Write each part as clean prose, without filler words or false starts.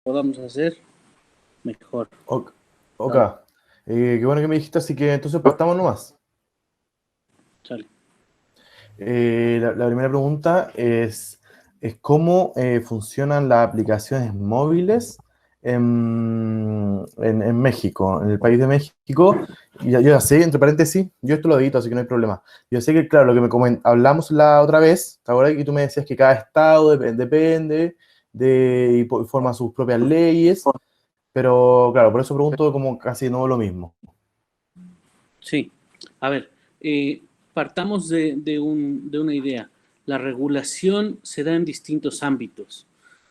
podamos hacer, mejor. Ok. Ok. Dale, Qué bueno que me dijiste, así que entonces partamos nomás. sale. La primera pregunta es cómo funcionan las aplicaciones móviles en México, en el país de México. Y yo ya sé, entre paréntesis, yo esto lo edito, así que no hay problema. Yo sé que, claro, lo que hablamos la otra vez, ahora que tú me decías que cada estado depende y forma sus propias leyes, pero claro, por eso pregunto como casi no lo mismo. Sí, a ver, partamos de una idea. La regulación se da en distintos ámbitos.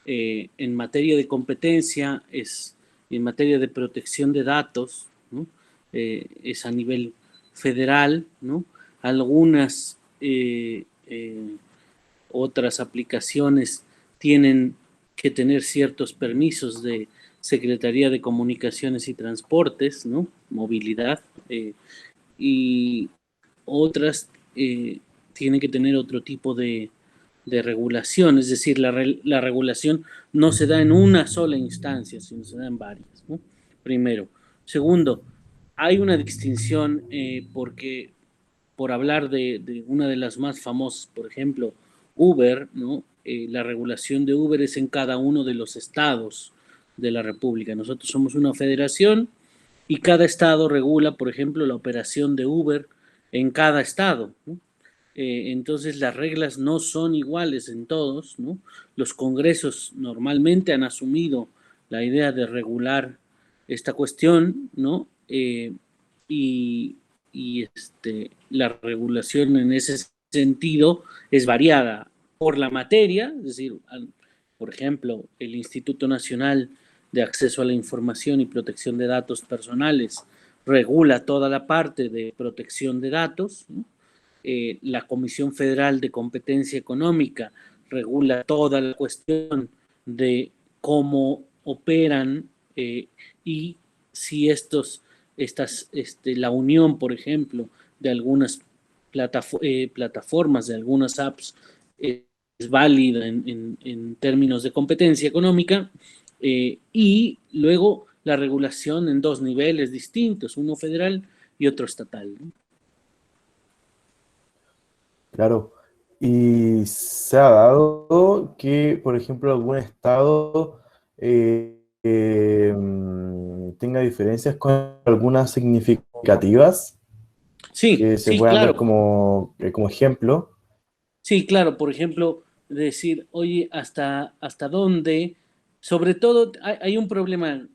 En materia de competencia, en materia de protección de datos, ¿no? Es a nivel federal, ¿no? Algunas otras aplicaciones tienen que tener ciertos permisos de Secretaría de Comunicaciones y Transportes, ¿no? Movilidad. Y otras tienen que tener otro tipo de regulación, es decir, la regulación no se da en una sola instancia, sino se da en varias, ¿no? Primero. Segundo, hay una distinción porque por hablar de una de las más famosas, por ejemplo, Uber, ¿no? La regulación de Uber es en cada uno de los estados de la República. Nosotros somos una federación y cada estado regula, por ejemplo, la operación de Uber en cada estado, ¿no? Entonces las reglas no son iguales en todos, ¿no? Los congresos normalmente han asumido la idea de regular esta cuestión, ¿no? Y, la regulación en ese sentido es variada por la materia, es decir, por ejemplo, el Instituto Nacional de Acceso a la Información y Protección de Datos Personales regula toda la parte de protección de datos, ¿no? La Comisión Federal de Competencia Económica regula toda la cuestión de cómo operan y si la unión, por ejemplo, de algunas plataformas, de algunas apps, es válida en términos de competencia económica, y luego la regulación en dos niveles distintos, uno federal y otro estatal, ¿no? Claro. Y se ha dado que, por ejemplo, algún estado tenga diferencias con algunas significativas Sí, que se sí, puedan dar claro. como ejemplo. Sí, claro, por ejemplo, decir, oye, hasta dónde, sobre todo hay un problema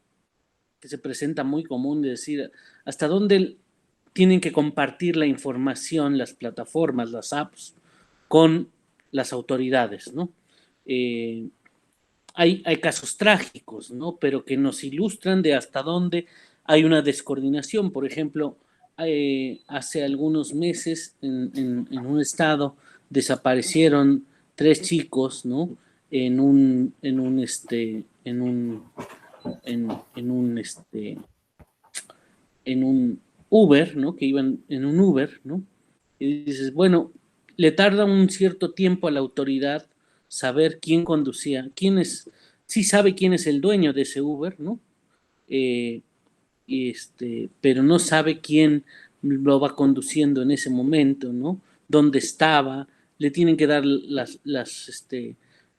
que se presenta muy común de decir, hasta dónde tienen que compartir la información las plataformas, las apps, con las autoridades, ¿no? Eh, hay casos trágicos, ¿no? Pero que nos ilustran de hasta dónde hay una descoordinación. Por ejemplo, hace algunos meses en un estado desaparecieron tres chicos, ¿no? En un, en un Uber, ¿no? Que iban en un Uber, ¿no? Y dices, bueno, le tarda un cierto tiempo a la autoridad saber quién conducía, sí sabe quién es el dueño de ese Uber, ¿no? Eh, pero no sabe quién lo va conduciendo en ese momento, ¿no? Dónde estaba, le tienen que dar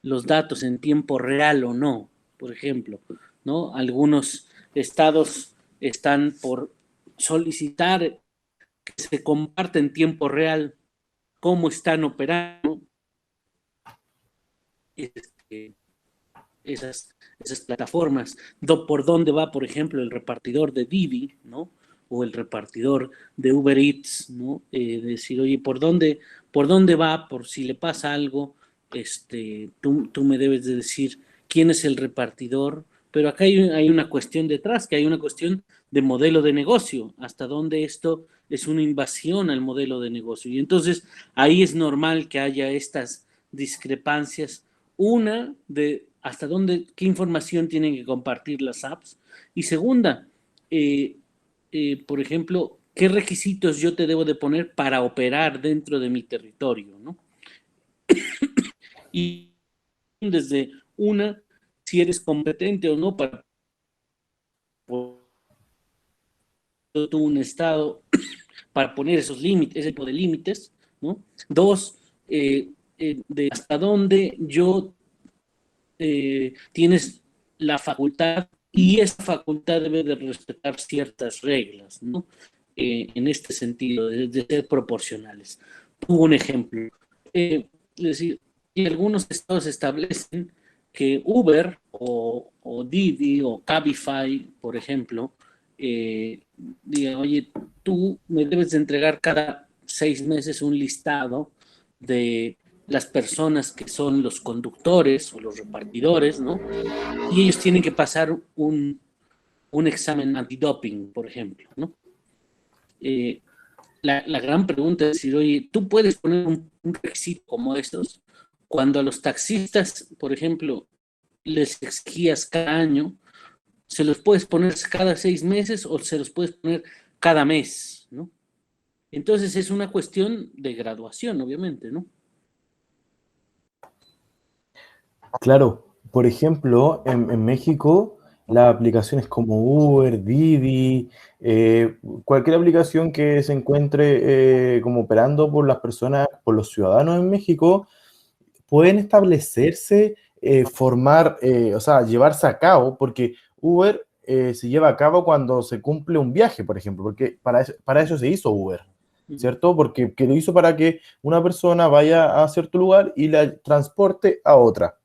los datos en tiempo real o no, por ejemplo, ¿no? Algunos estados están por solicitar que se comparte en tiempo real cómo están operando este, esas plataformas, por dónde va, por ejemplo, el repartidor de Didi, ¿no? O el repartidor de Uber Eats, ¿no? Decir, oye, por dónde va? Por si le pasa algo, tú me debes de decir quién es el repartidor, pero acá hay una cuestión detrás, que hay una cuestión de modelo de negocio, hasta dónde esto es una invasión al modelo de negocio. Y entonces ahí es normal que haya estas discrepancias, una de hasta dónde, qué información tienen que compartir las apps, y segunda, eh, por ejemplo, qué requisitos yo te debo de poner para operar dentro de mi territorio, ¿no? Y desde una si eres competente o no para un Estado para poner esos límites, ese tipo de límites, ¿no? Dos, de hasta dónde tienes la facultad y esa facultad debe de respetar ciertas reglas, ¿no? En este sentido, de ser proporcionales. Pongo un ejemplo. Es decir, y algunos estados establecen que Uber o Didi o Cabify, por ejemplo, diga, oye, tú me debes de entregar cada 6 meses un listado de las personas que son los conductores o los repartidores, ¿no? Y ellos tienen que pasar un examen antidoping, por ejemplo, ¿no? Eh, la gran pregunta es decir, oye, tú puedes poner un requisito como estos cuando a los taxistas, por ejemplo, les exigías cada año, se los puedes poner cada 6 meses o se los puedes poner cada mes, ¿no? Entonces es una cuestión de graduación, obviamente, ¿no? Claro, por ejemplo, en México, las aplicaciones como Uber, Didi, cualquier aplicación que se encuentre como operando por las personas, por los ciudadanos en México, pueden establecerse, formar, o sea, llevarse a cabo, porque Uber se lleva a cabo cuando se cumple un viaje, por ejemplo, porque para eso se hizo Uber, ¿cierto? Porque que lo hizo para que una persona vaya a cierto lugar y la transporte a otra.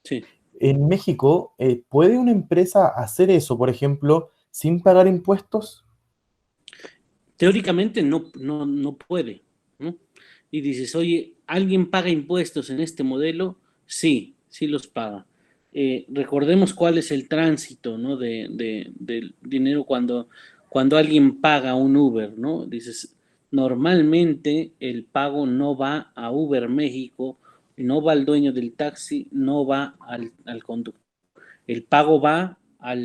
Sí. En México, ¿puede una empresa hacer eso, por ejemplo, sin pagar impuestos? Teóricamente no puede, ¿no? Y dices, oye, ¿alguien paga impuestos en este modelo? Sí, sí los paga. Recordemos cuál es el tránsito, ¿no? Del dinero cuando alguien paga un Uber, ¿no? Dices, normalmente el pago no va a Uber México, no va al dueño del taxi, no va al conductor. El pago va a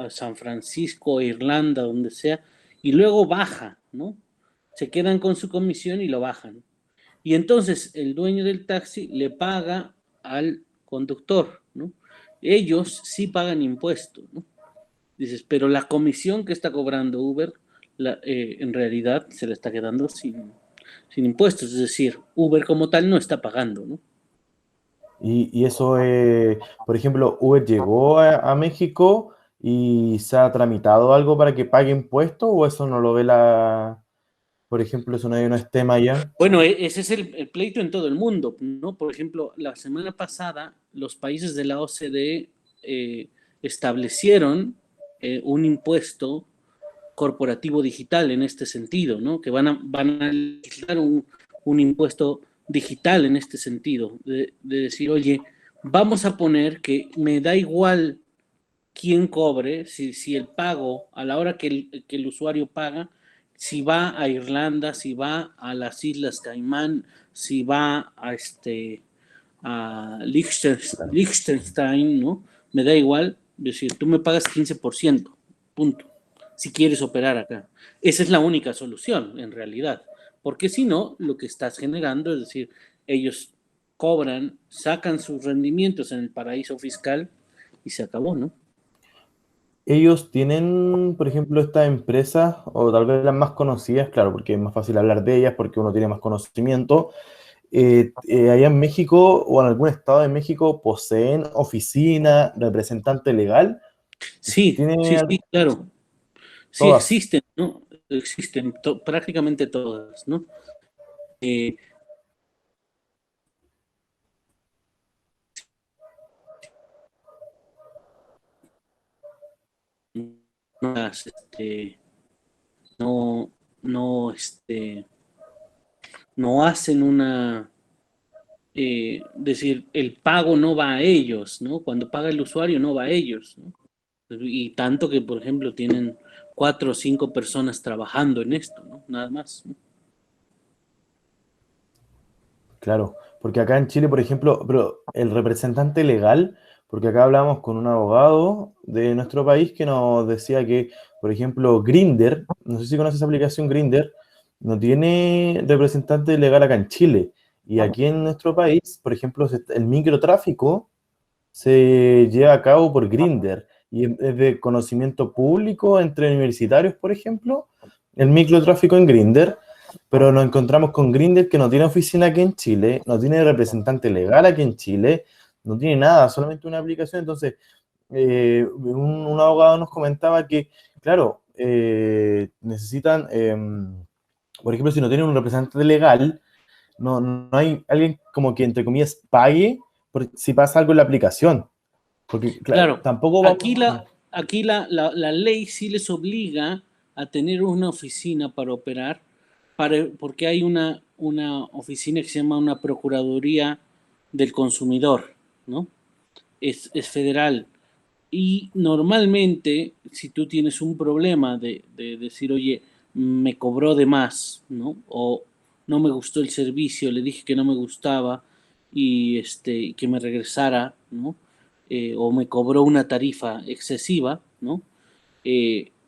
San Francisco, Irlanda, donde sea, y luego baja, ¿no? Se quedan con su comisión y lo bajan. Y entonces el dueño del taxi le paga al conductor, ¿no? Ellos sí pagan impuestos, ¿no? Dices, pero la comisión que está cobrando Uber, en realidad se le está quedando sin impuestos, es decir, Uber como tal no está pagando, ¿no? Y eso, por ejemplo, Uber llegó a México y se ha tramitado algo para que pague impuestos, o eso no lo ve por ejemplo, eso no es tema ya. Bueno, ese es el pleito en todo el mundo, ¿no? Por ejemplo, la semana pasada los países de la OCDE establecieron un impuesto corporativo digital en este sentido, ¿no? Que van a legislar un impuesto digital en este sentido, de decir, oye, vamos a poner que me da igual quién cobre, si el pago, a la hora que el usuario paga, si va a Irlanda, si va a las Islas Caimán, si va a Liechtenstein, ¿no? Me da igual, es decir, tú me pagas 15%, punto, si quieres operar acá. Esa es la única solución, en realidad, porque si no, lo que estás generando, es decir, ellos cobran, sacan sus rendimientos en el paraíso fiscal y se acabó, ¿no? Ellos tienen, por ejemplo, estas empresas, o tal vez las más conocidas, claro, porque es más fácil hablar de ellas, porque uno tiene más conocimiento. Allá en México o en algún estado de México poseen oficina, representante legal. Sí, sí, Tiene sí, claro. Sí todas. existen, ¿no? Existen prácticamente todas, ¿no? Eh, no, no, no hacen decir, el pago no va a ellos, ¿no? Cuando paga el usuario no va a ellos, ¿no? Y tanto que, por ejemplo, tienen 4 o 5 personas trabajando en esto, ¿no? Nada más, ¿no? Claro, porque acá en Chile, por ejemplo, pero el representante legal, porque acá hablamos con un abogado de nuestro país que nos decía que, por ejemplo, Grindr, no sé si conoces esa aplicación Grindr, no tiene representante legal acá en Chile. Y aquí en nuestro país, por ejemplo, el microtráfico se lleva a cabo por Grindr y es de conocimiento público entre universitarios, por ejemplo, el microtráfico en Grindr, pero nos encontramos con Grindr que no tiene oficina aquí en Chile, no tiene representante legal aquí en Chile, no tiene nada, solamente una aplicación. Entonces, un abogado nos comentaba que, claro, necesitan, por ejemplo, si no tienen un representante legal, no hay alguien como que, entre comillas, pague por si pasa algo en la aplicación. Porque, claro, Claro, tampoco aquí vamos. la ley sí les obliga a tener una oficina para operar, porque hay una oficina que se llama una Procuraduría del Consumidor, ¿no? Es federal. Y normalmente, si tú tienes un problema de decir, oye, me cobró de más, ¿no? O no me gustó el servicio, le dije que no me gustaba y que me regresara, ¿no? O me cobró una tarifa excesiva, ¿no?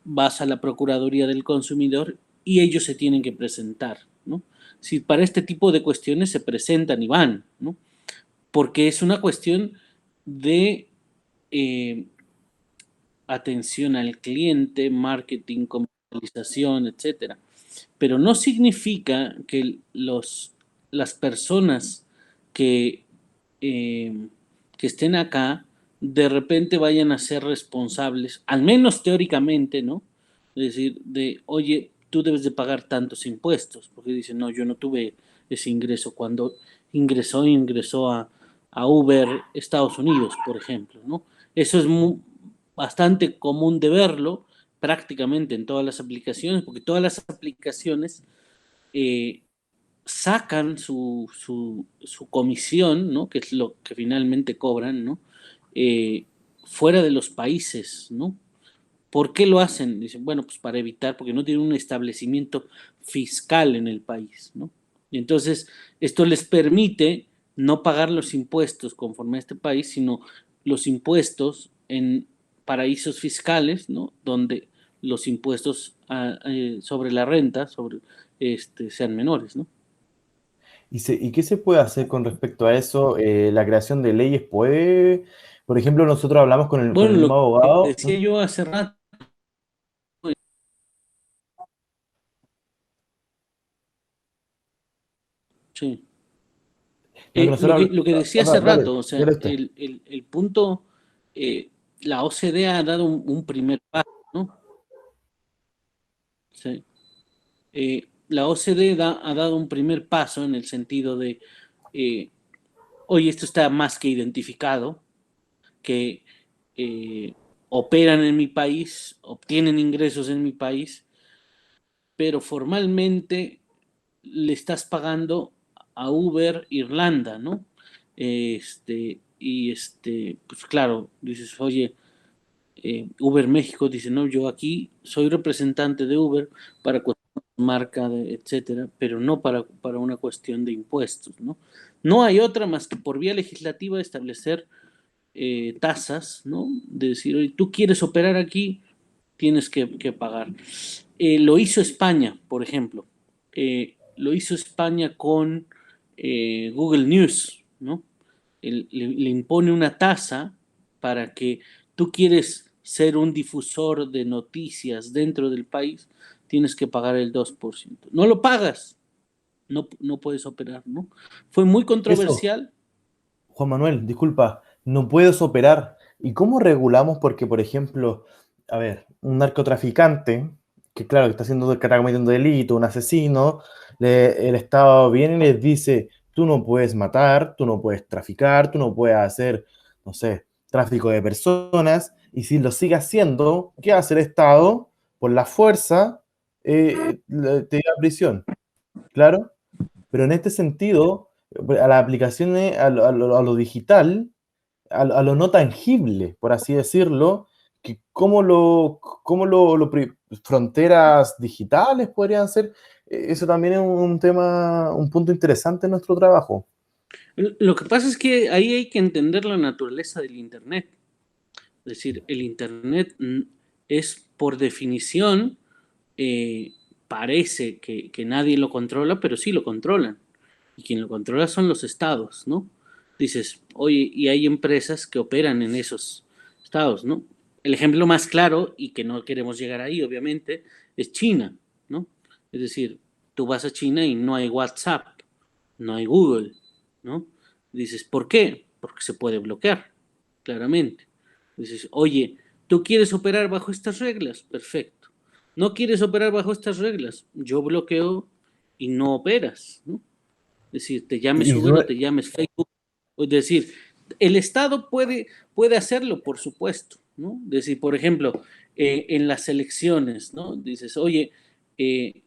Vas a la Procuraduría del Consumidor y ellos se tienen que presentar, ¿no? Si para este tipo de cuestiones se presentan y van, ¿no? Porque es una cuestión de eh, atención al cliente, marketing, comercialización, etcétera. Pero no significa que las personas que, eh, que estén acá de repente vayan a ser responsables, al menos teóricamente, ¿no? Es decir, oye, tú debes de pagar tantos impuestos, porque dicen, no, yo no tuve ese ingreso cuando ingresó a Uber Estados Unidos, por ejemplo, ¿no? Eso es bastante común de verlo prácticamente en todas las aplicaciones, porque todas las aplicaciones eh, sacan su comisión, ¿no? Que es lo que finalmente cobran, ¿no? Eh, fuera de los países, ¿no? ¿Por qué lo hacen? Dicen, bueno, pues para evitar, porque no tienen un establecimiento fiscal en el país, ¿no? Y entonces, esto les permite no pagar los impuestos conforme a este país, sino los impuestos en paraísos fiscales, ¿no? Donde los impuestos sobre la renta sean menores, ¿no? ¿Y qué se puede hacer con respecto a eso? ¿La creación de leyes puede? Por ejemplo, nosotros hablamos con Bueno, el lo mismo que abogado. decía yo hace rato, sí. No, que nosotros Lo que decía hace dale, rato, o sea, dale usted. el punto, la OCDE ha dado un primer paso, ¿no? Sí. La OCDE ha dado un primer paso en el sentido de, eh, oye, esto está más que identificado, que operan en mi país, obtienen ingresos en mi país, pero formalmente le estás pagando a Uber Irlanda, ¿no? Pues claro, dices, oye, Uber México dice, no, yo aquí soy representante de Uber para cuestión de marca, etcétera, pero no para una cuestión de impuestos, ¿no? No hay otra más que por vía legislativa establecer tasas, ¿no? De decir, oye, tú quieres operar aquí, tienes que pagar. Lo hizo España, por ejemplo. Lo hizo España con Google News, ¿no? Le impone una tasa para que tú quieres ser un difusor de noticias dentro del país, tienes que pagar el 2%. No lo pagas, no puedes operar, ¿no? Fue muy Eso, controversial. Juan Manuel, disculpa, no puedes operar. ¿Y cómo regulamos? Porque, por ejemplo, a ver, un narcotraficante, que claro, que que está cometiendo delito, un asesino, el Estado viene y les dice, tú no puedes matar, tú no puedes traficar, tú no puedes hacer, no sé, tráfico de personas, y si lo sigue haciendo, ¿qué hace el Estado? Por la fuerza, te lleva a prisión, claro. Pero en este sentido, a las aplicaciones, a lo digital, a lo no tangible, por así decirlo, que fronteras digitales podrían ser, eso también es un tema, un punto interesante en nuestro trabajo. Lo que pasa es que ahí hay que entender la naturaleza del Internet. Es decir, el Internet es por definición, parece que nadie lo controla, pero sí lo controlan. y quien lo controla son los estados, ¿no? Dices, oye, y hay empresas que operan en esos estados, ¿no? El ejemplo más claro, y que no queremos llegar ahí, obviamente, es China, ¿no? Es decir, tú vas a China y no hay WhatsApp, no hay Google, ¿no? Dices, ¿por qué? Porque se puede bloquear, claramente. Dices, oye, ¿tú quieres operar bajo estas reglas? Perfecto. ¿No quieres operar bajo estas reglas? Yo bloqueo y no operas, ¿no? Es decir, te llames Y Uber tú, o te llames Facebook. Es decir, el Estado puede hacerlo, por supuesto, ¿no? Es decir, por ejemplo, en las elecciones, ¿no? Dices, oye, eh,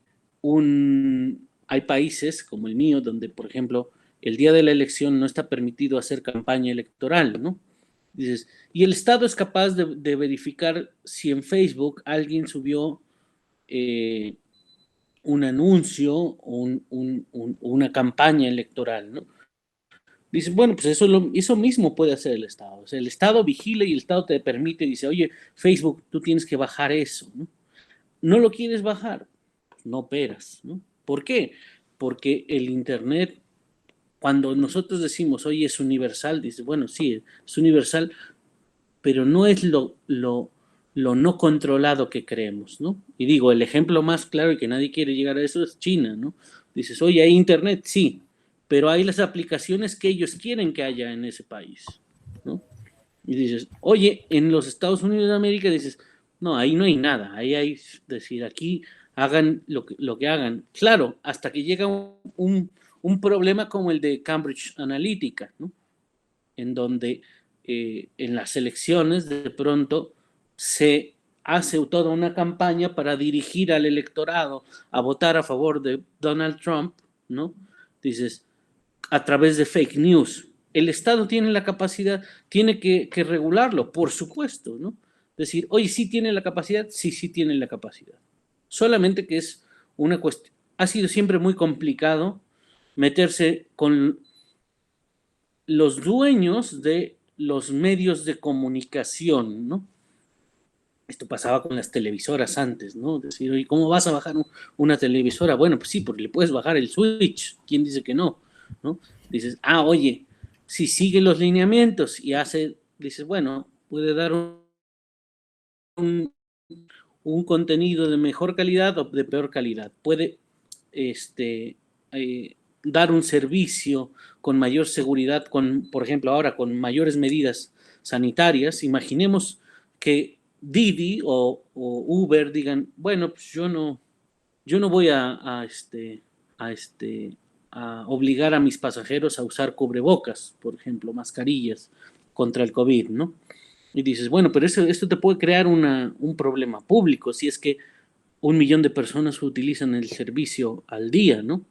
hay países como el mío donde, por ejemplo, el día de la elección no está permitido hacer campaña electoral, ¿no? Dices, y el Estado es capaz de verificar si en Facebook alguien subió eh, un anuncio o una campaña electoral, ¿no? Dice, bueno, pues eso mismo puede hacer el Estado. O sea, el Estado vigila y el Estado te permite, dice, oye, Facebook, tú tienes que bajar eso, ¿no? ¿No lo quieres bajar? Pues no operas, ¿no? ¿Por qué? Porque el Internet, cuando nosotros decimos, oye, es universal, dice, bueno, sí, es universal, pero no es lo no controlado que creemos, ¿no? Y digo, el ejemplo más claro y que nadie quiere llegar a eso es China, ¿no? Dices, oye, ¿hay internet? Sí, pero hay las aplicaciones que ellos quieren que haya en ese país, ¿no? Y dices, oye, en los Estados Unidos de América dices, no, ahí no hay nada, ahí hay, es decir, aquí hagan lo que hagan. Claro, hasta que llega un problema como el de Cambridge Analytica, ¿no? En donde en las elecciones de pronto se hace toda una campaña para dirigir al electorado a votar a favor de Donald Trump, ¿no? Dices, a través de fake news. El Estado tiene la capacidad, tiene que regularlo, por supuesto, ¿no? Decir, oye, sí tiene la capacidad, sí, sí tiene la capacidad. Solamente que es una cuestión, ha sido siempre muy complicado meterse con los dueños de los medios de comunicación, ¿no? Esto pasaba con las televisoras antes, ¿no? Decir, oye, ¿cómo vas a bajar una televisora? Bueno, pues sí, porque le puedes bajar el switch. ¿Quién dice que no? ¿No? Dices, oye, si sigue los lineamientos y hace, dices, bueno, puede dar un, un contenido de mejor calidad o de peor calidad. Puede dar un servicio con mayor seguridad, por ejemplo, ahora con mayores medidas sanitarias. Imaginemos que Didi o Uber digan, bueno, pues yo no voy a, este, a obligar a mis pasajeros a usar cubrebocas, por ejemplo, mascarillas contra el COVID, ¿no? Y dices, bueno, pero esto te puede crear un problema público si es que 1 millón de personas utilizan el servicio al día, ¿no?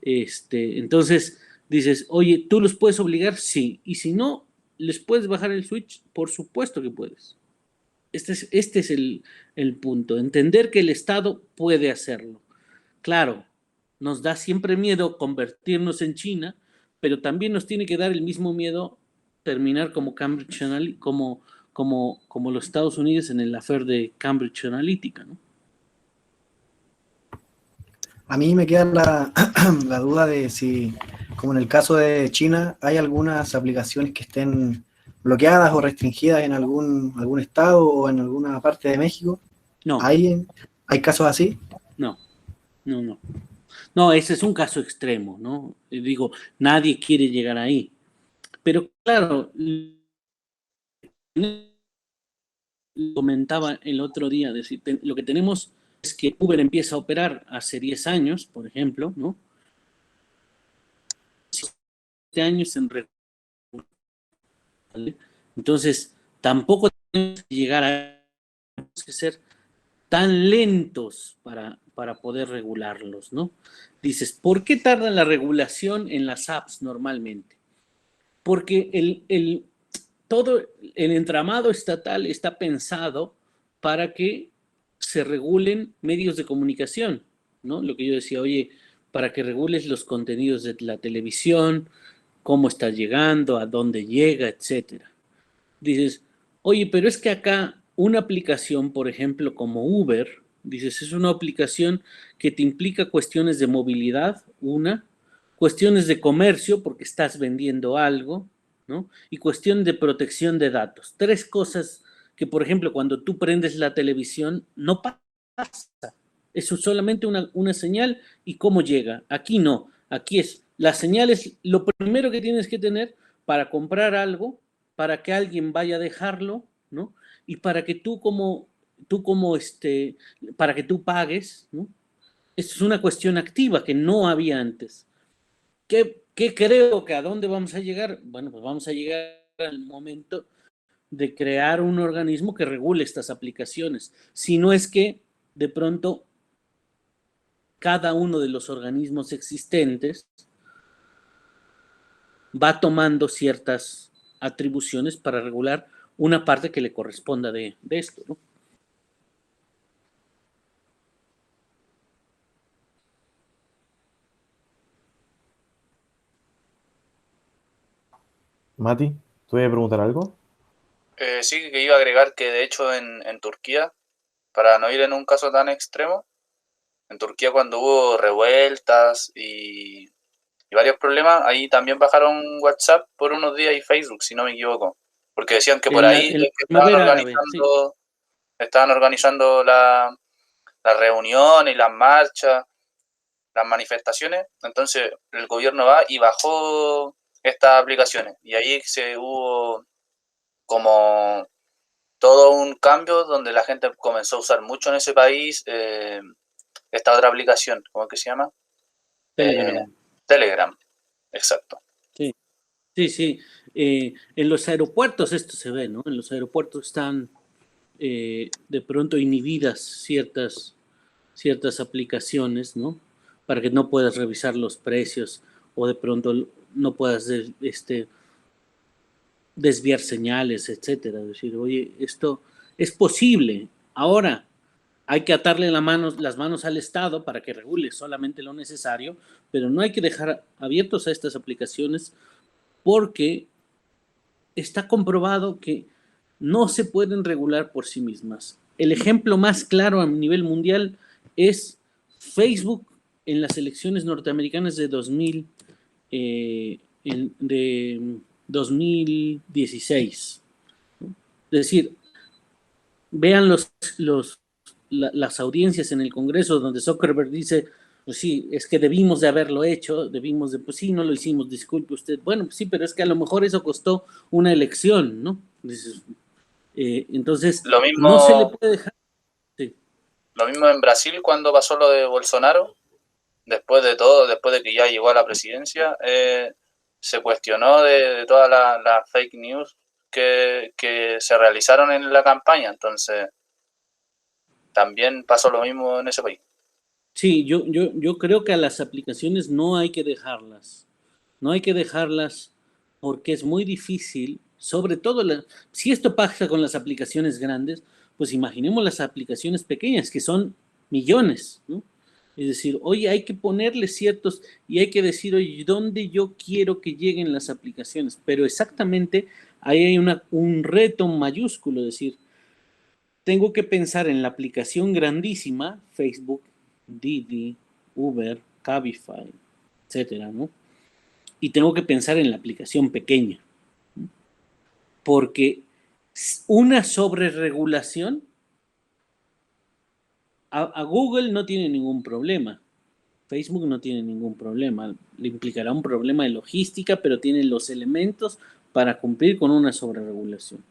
Entonces dices, oye, ¿tú los puedes obligar? Sí. Y si no, ¿les puedes bajar el switch? Por supuesto que puedes. Este es el punto, entender que el Estado puede hacerlo. Claro, nos da siempre miedo convertirnos en China, pero también nos tiene que dar el mismo miedo terminar como Cambridge Analytica, como los Estados Unidos en el affair de Cambridge Analytica, ¿no? A mí me queda la duda de si, como en el caso de China, hay algunas aplicaciones que estén bloqueadas o restringidas en algún estado o en alguna parte de México. No, ¿Hay casos así? no, no. No, ese es un caso extremo, ¿no? Digo, nadie quiere llegar ahí. Pero claro, comentaba el otro día, decir, lo que tenemos es que Uber empieza a operar hace 10 años, por ejemplo, ¿no? 7 años en ¿vale? Entonces, tampoco tenemos que llegar a tenemos que ser tan lentos para poder regularlos, ¿no? Dices, ¿por qué tarda la regulación en las apps normalmente? Porque todo el entramado estatal está pensado para que se regulen medios de comunicación, ¿no? Lo que yo decía, oye, para que regules los contenidos de la televisión, cómo está llegando, a dónde llega, etcétera. Dices, oye, pero es que acá una aplicación, por ejemplo, como Uber, dices, es una aplicación que te implica cuestiones de movilidad, cuestiones de comercio, porque estás vendiendo algo, ¿no? Y cuestión de protección de datos. Tres cosas que, por ejemplo, cuando tú prendes la televisión, no pasa. Eso es solamente una señal y cómo llega. Aquí no. Aquí es, la señal es lo primero que tienes que tener para comprar algo, para que alguien vaya a dejarlo, ¿no? Y para que para que tú pagues, ¿no? Esto es una cuestión activa que no había antes. ¿Qué creo que a dónde vamos a llegar? Bueno, pues vamos a llegar al momento de crear un organismo que regule estas aplicaciones. Si no es que de pronto cada uno de los organismos existentes va tomando ciertas atribuciones para regular una parte que le corresponda de esto, ¿no? Mati, ¿tú ibas a preguntar algo? Sí, que iba a agregar que de hecho en Turquía, para no ir en un caso tan extremo, en Turquía cuando hubo revueltas y varios problemas, ahí también bajaron WhatsApp por unos días y Facebook, si no me equivoco, porque decían que por ahí En la los que primavera árabe, sí. estaban organizando las reuniones y las marchas, las manifestaciones, entonces el gobierno va y bajó estas aplicaciones y ahí se hubo como todo un cambio donde la gente comenzó a usar mucho en ese país esta otra aplicación, ¿cómo es que se llama? Telegram. Telegram, exacto. Sí, sí, sí. En los aeropuertos esto se ve, ¿no? En los aeropuertos están de pronto inhibidas ciertas aplicaciones, ¿no? Para que no puedas revisar los precios o de pronto no puedas desviar señales, etcétera. Decir, oye, esto es posible. Ahora hay que atarle las manos al Estado para que regule solamente lo necesario, pero no hay que dejar abiertos a estas aplicaciones porque está comprobado que no se pueden regular por sí mismas. El ejemplo más claro a nivel mundial es Facebook en las elecciones norteamericanas de 2016. Es decir, vean las audiencias en el Congreso donde Zuckerberg dice, pues sí, es que debimos de haberlo hecho, pues sí, no lo hicimos, disculpe usted. Bueno, pues sí, pero es que a lo mejor eso costó una elección, ¿no? Entonces, Lo no se le mismo, puede dejar. Sí. lo mismo en Brasil cuando pasó lo de Bolsonaro, después de todo, después de que ya llegó a la presidencia, se cuestionó de todas las fake news que se realizaron en la campaña, entonces también pasó lo mismo en ese país. Sí, yo creo que a las aplicaciones no hay que dejarlas. No hay que dejarlas porque es muy difícil, sobre todo si esto pasa con las aplicaciones grandes, pues imaginemos las aplicaciones pequeñas que son millones, ¿no? Es decir, oye, hay que ponerle ciertos y hay que decir, oye, ¿dónde yo quiero que lleguen las aplicaciones? Pero exactamente ahí hay un reto mayúsculo, es decir, tengo que pensar en la aplicación grandísima, Facebook, Didi, Uber, Cabify, etcétera, ¿no? Y tengo que pensar en la aplicación pequeña, ¿no? Porque una sobreregulación a Google no tiene ningún problema, Facebook no tiene ningún problema, le implicará un problema de logística, pero tiene los elementos para cumplir con una sobreregulación.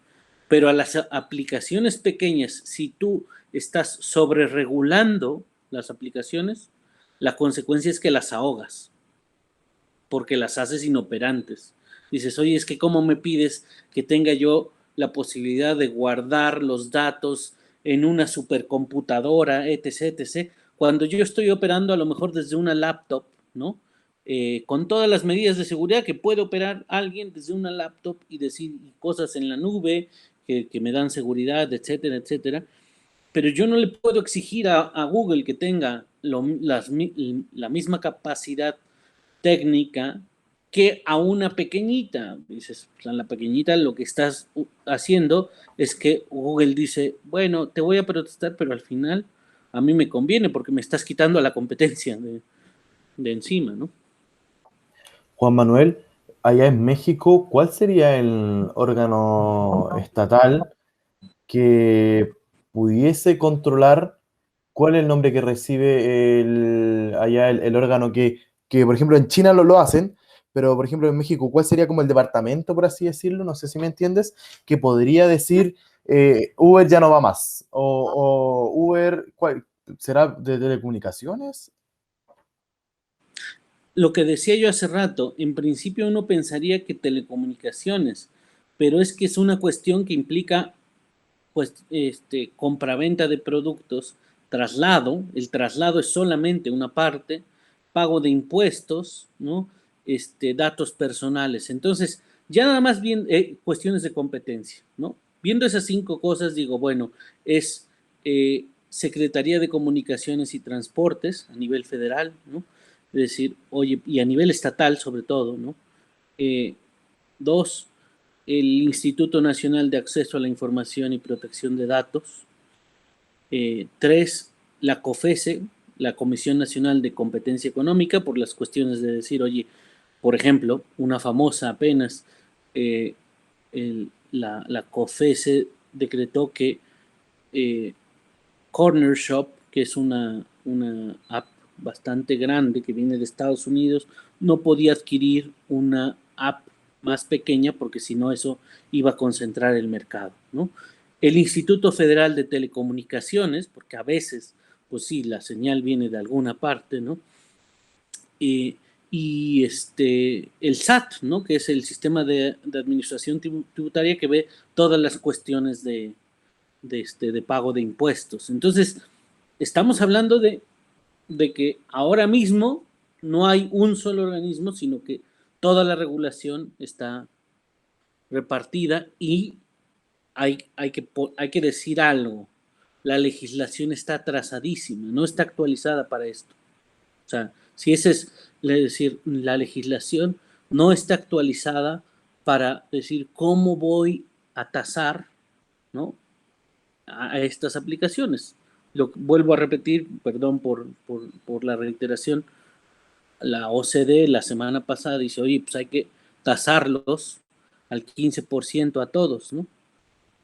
Pero a las aplicaciones pequeñas, si tú estás sobreregulando las aplicaciones, la consecuencia es que las ahogas, porque las haces inoperantes. Dices, oye, es que ¿cómo me pides que tenga yo la posibilidad de guardar los datos en una supercomputadora, etc., etc., cuando yo estoy operando a lo mejor desde una laptop, ¿no? Con todas las medidas de seguridad que puede operar alguien desde una laptop y decir cosas en la nube que me dan seguridad, etcétera, etcétera. Pero yo no le puedo exigir a Google que tenga la misma capacidad técnica que a una pequeñita. Dices, pues a la pequeñita lo que estás haciendo es que Google dice, bueno, te voy a protestar, pero al final a mí me conviene porque me estás quitando a la competencia de encima, ¿no? Juan Manuel, allá en México, ¿cuál sería el órgano estatal que pudiese controlar cuál es el nombre que recibe allá el órgano que, por ejemplo, en China lo hacen, pero, por ejemplo, en México, ¿cuál sería como el departamento, por así decirlo? No sé si me entiendes, que podría decir, Uber ya no va más, o Uber, ¿será de telecomunicaciones? Lo que decía yo hace rato, en principio uno pensaría que telecomunicaciones, pero es que es una cuestión que implica pues compraventa de productos, traslado, el traslado es solamente una parte, pago de impuestos, ¿no? Datos personales. Entonces, ya nada más bien cuestiones de competencia, ¿no? Viendo esas 5 cosas, digo, bueno, es Secretaría de Comunicaciones y Transportes a nivel federal, ¿no? Es decir, oye, y a nivel estatal sobre todo, ¿no? 2, el Instituto Nacional de Acceso a la Información y Protección de Datos. 3, la COFESE, la Comisión Nacional de Competencia Económica, por las cuestiones de decir, oye, por ejemplo, una famosa apenas, la COFESE decretó que Corner Shop, que es una app bastante grande que viene de Estados Unidos, no podía adquirir una app más pequeña porque si no eso iba a concentrar el mercado, ¿no? El Instituto Federal de Telecomunicaciones, porque a veces, pues sí, la señal viene de alguna parte, ¿no? Y el SAT, ¿no? Que es el Sistema de Administración Tributaria que ve todas las cuestiones de pago de impuestos. Entonces, estamos hablando de que ahora mismo no hay un solo organismo, sino que toda la regulación está repartida y hay que decir algo. La legislación está atrasadísima, no está actualizada para esto. O sea, si ese es decir, la legislación no está actualizada para decir cómo voy a tasar, ¿no? A estas aplicaciones. Vuelvo a repetir, perdón por la reiteración, la OCDE la semana pasada dice, oye, pues hay que tasarlos al 15% a todos, ¿no?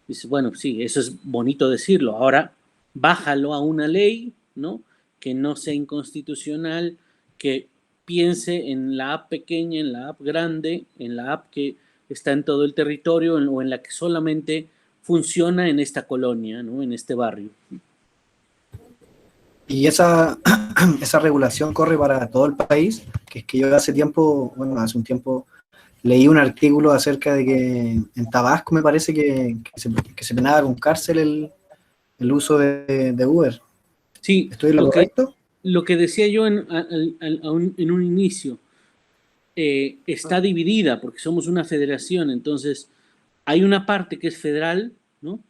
Dice, bueno, sí, eso es bonito decirlo, ahora bájalo a una ley, ¿no? Que no sea inconstitucional, que piense en la app pequeña, en la app grande, en la app que está en todo el territorio o en la que solamente funciona en esta colonia, ¿no? En este barrio. Y esa, esa regulación corre para todo el país, que es que yo hace un tiempo leí un artículo acerca de que en Tabasco me parece que se penaba con cárcel el uso de Uber. Sí, ¿Estoy en lo correcto? lo que decía yo en un inicio, está dividida porque somos una federación, entonces hay una parte que es federal, ¿no?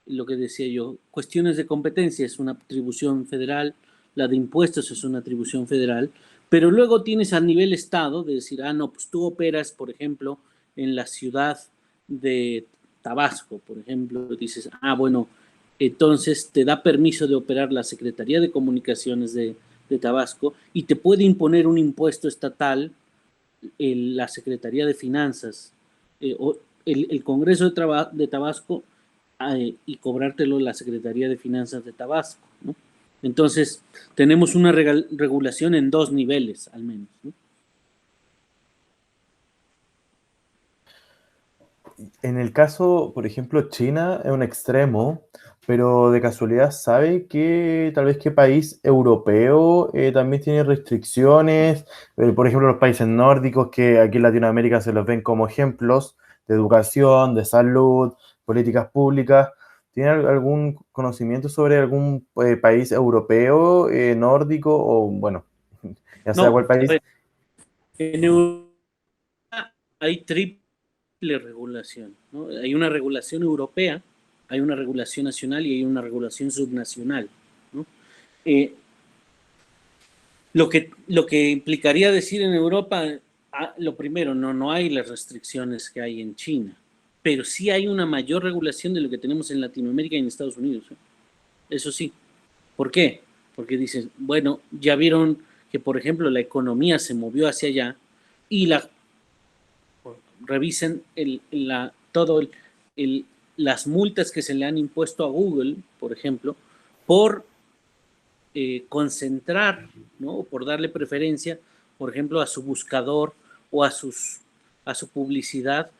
Lo que decía yo, cuestiones de competencia es una atribución federal, la de impuestos es una atribución federal, pero luego tienes a nivel estado de decir, no, pues tú operas, por ejemplo, en la ciudad de Tabasco, por ejemplo, dices, bueno, entonces te da permiso de operar la Secretaría de Comunicaciones de Tabasco y te puede imponer un impuesto estatal la Secretaría de Finanzas, o el Congreso de Tabasco y cobrártelo la Secretaría de Finanzas de Tabasco, ¿no? Entonces, tenemos una regulación en 2 niveles, al menos, ¿no? En el caso, por ejemplo, China es un extremo, pero de casualidad, ¿sabe que tal vez qué país europeo también tiene restricciones? Por ejemplo, los países nórdicos que aquí en Latinoamérica se los ven como ejemplos de educación, de salud, políticas públicas. ¿Tiene algún conocimiento sobre algún país europeo, nórdico o, bueno, ya sea No, cuál país? en Europa hay triple regulación, ¿no? Hay una regulación europea, hay una regulación nacional y hay una regulación subnacional, ¿no? Lo que implicaría decir en Europa, lo primero, no hay las restricciones que hay en China, pero sí hay una mayor regulación de lo que tenemos en Latinoamérica y en Estados Unidos, ¿eh? Eso sí. ¿Por qué? Porque dices, bueno, ya vieron que, por ejemplo, la economía se movió hacia allá, y revisen las multas que se le han impuesto a Google, por ejemplo, por concentrar, ¿no? Por darle preferencia, por ejemplo, a su buscador o a su publicidad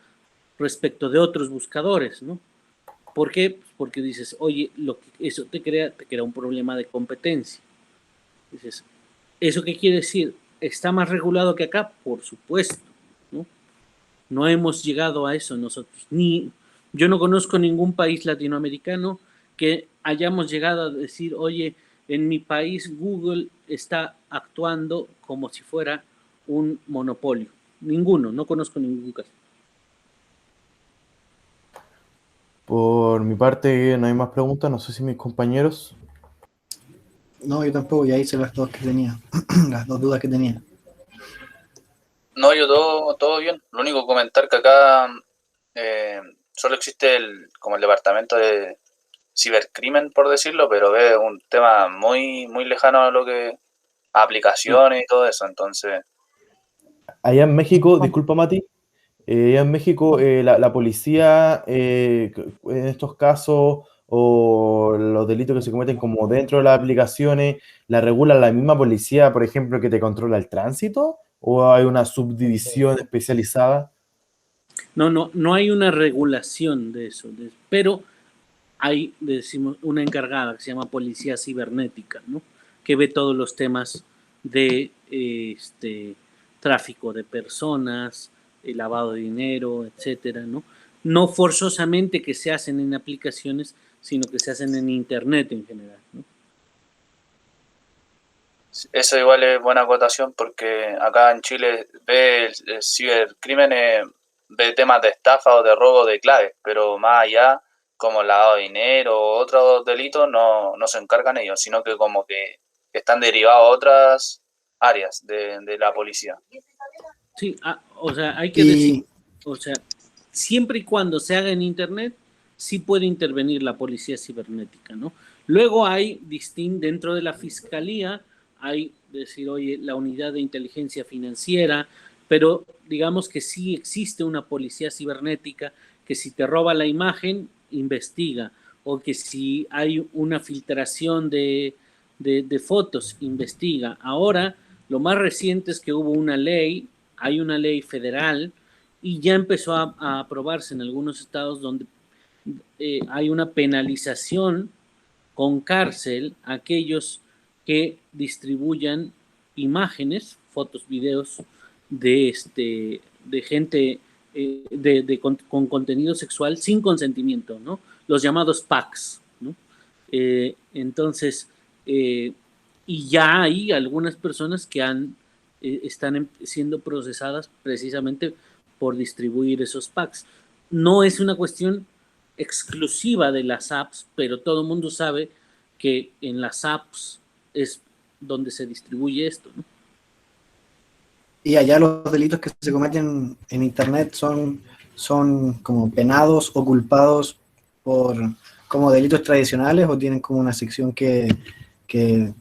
respecto de otros buscadores, ¿no? ¿Por qué? Porque dices, oye, eso te crea un problema de competencia. Dices, ¿eso qué quiere decir? ¿Está más regulado que acá? Por supuesto, ¿no? No hemos llegado a eso nosotros. Yo no conozco ningún país latinoamericano que hayamos llegado a decir, oye, en mi país Google está actuando como si fuera un monopolio. Ninguno, no conozco ningún caso. Por mi parte, no hay más preguntas. No sé si mis compañeros. No, yo tampoco, ya hice las dos que tenía, las dos dudas que tenía. No, yo todo bien. Lo único comentar que acá solo existe como el departamento de cibercrimen, por decirlo, pero es un tema muy, muy lejano a lo que a aplicaciones y todo eso. Entonces, Allá en México, disculpa Mati, allá en México la policía en estos casos o los delitos que se cometen como dentro de las aplicaciones, ¿la regula la misma policía, por ejemplo, que te controla el tránsito? ¿O hay una subdivisión especializada? No hay una regulación de eso, pero hay, decimos, una encargada que se llama Policía Cibernética, ¿no? Que ve todos los temas de tráfico de personas, lavado de dinero, etcétera, ¿no? No forzosamente que se hacen en aplicaciones, sino que se hacen en Internet en general, ¿no? eso igual es buena acotación porque acá en Chile ve el cibercrimen, ve temas de estafa o de robo de claves, pero más allá, como lavado de dinero o otros delitos, no se encargan ellos, sino que como que están derivados a otras áreas de la policía. Sí, o sea, hay que decir, o sea, siempre y cuando se haga en Internet, sí puede intervenir la policía cibernética, ¿no? Luego hay, dentro de la fiscalía, hay, decir, oye, la unidad de inteligencia financiera, pero digamos que sí existe una policía cibernética que si te roba la imagen, investiga, o que si hay una filtración de fotos, investiga. Ahora, lo más reciente es que hubo una ley, hay una ley federal, y ya empezó a aprobarse en algunos estados donde hay una penalización con cárcel a aquellos que distribuyan imágenes, fotos, videos de gente con contenido sexual sin consentimiento, ¿no? Los llamados packs, ¿no? Entonces, y ya hay algunas personas que están siendo procesadas precisamente por distribuir esos packs. No es una cuestión exclusiva de las apps, pero todo el mundo sabe que en las apps es donde se distribuye esto, ¿no? Y allá los delitos que se cometen en Internet son como penados o culpados por como delitos tradicionales, o tienen como una sección que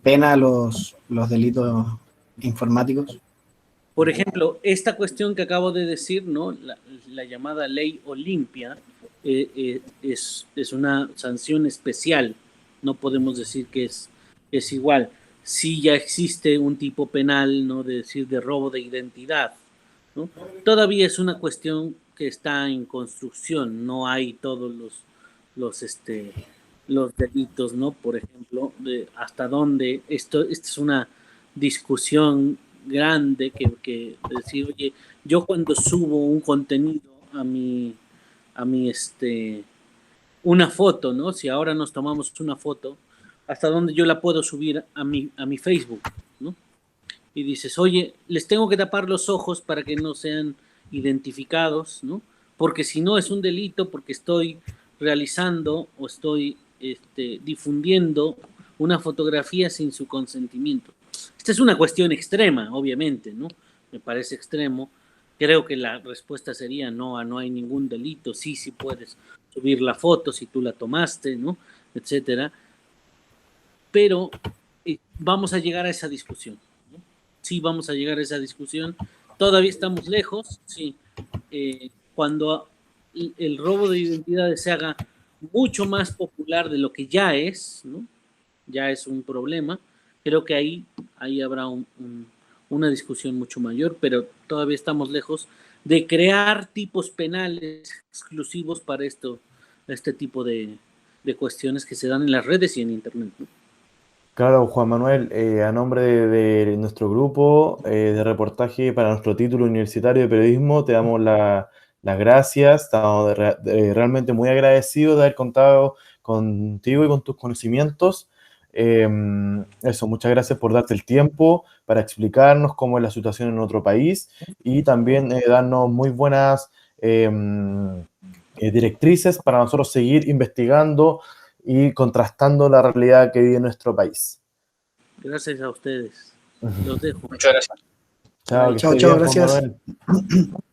pena los delitos informáticos. Por ejemplo, esta cuestión que acabo de decir, ¿no? La llamada ley Olimpia es una sanción especial. No podemos decir que es igual. Sí ya existe un tipo penal, ¿no? De decir de robo de identidad, ¿no? Todavía es una cuestión que está en construcción. No hay todos los delitos, ¿no? Por ejemplo, de hasta dónde esta es una discusión grande que decir, oye, yo cuando subo un contenido a mi una foto, ¿no? Si ahora nos tomamos una foto, hasta dónde yo la puedo subir a mi Facebook, ¿no? Y dices, oye, les tengo que tapar los ojos para que no sean identificados, ¿no? Porque si no es un delito, porque estoy realizando o estoy difundiendo una fotografía sin su consentimiento. Esta es una cuestión extrema, obviamente, ¿no? Me parece extremo. Creo que la respuesta sería no hay ningún delito, sí puedes subir la foto si tú la tomaste, ¿no? Etcétera. Pero vamos a llegar a esa discusión, ¿no? Sí vamos a llegar a esa discusión todavía estamos lejos, sí. Cuando el robo de identidades se haga mucho más popular de lo que ya es, ¿no? Ya es un problema, creo que ahí habrá una discusión mucho mayor, pero todavía estamos lejos de crear tipos penales exclusivos para este tipo de cuestiones que se dan en las redes y en Internet, ¿no? Claro, Juan Manuel, a nombre de nuestro grupo de reportaje para nuestro título universitario de periodismo, te damos las gracias. Estamos realmente muy agradecidos de haber contado contigo y con tus conocimientos. Eso, muchas gracias por darte el tiempo para explicarnos cómo es la situación en otro país y también darnos muy buenas directrices para nosotros seguir investigando y contrastando la realidad que vive nuestro país. Gracias a ustedes. Los dejo. Muchas gracias. Chao, que Chao, esté chao, bien, Juan gracias. Manuel.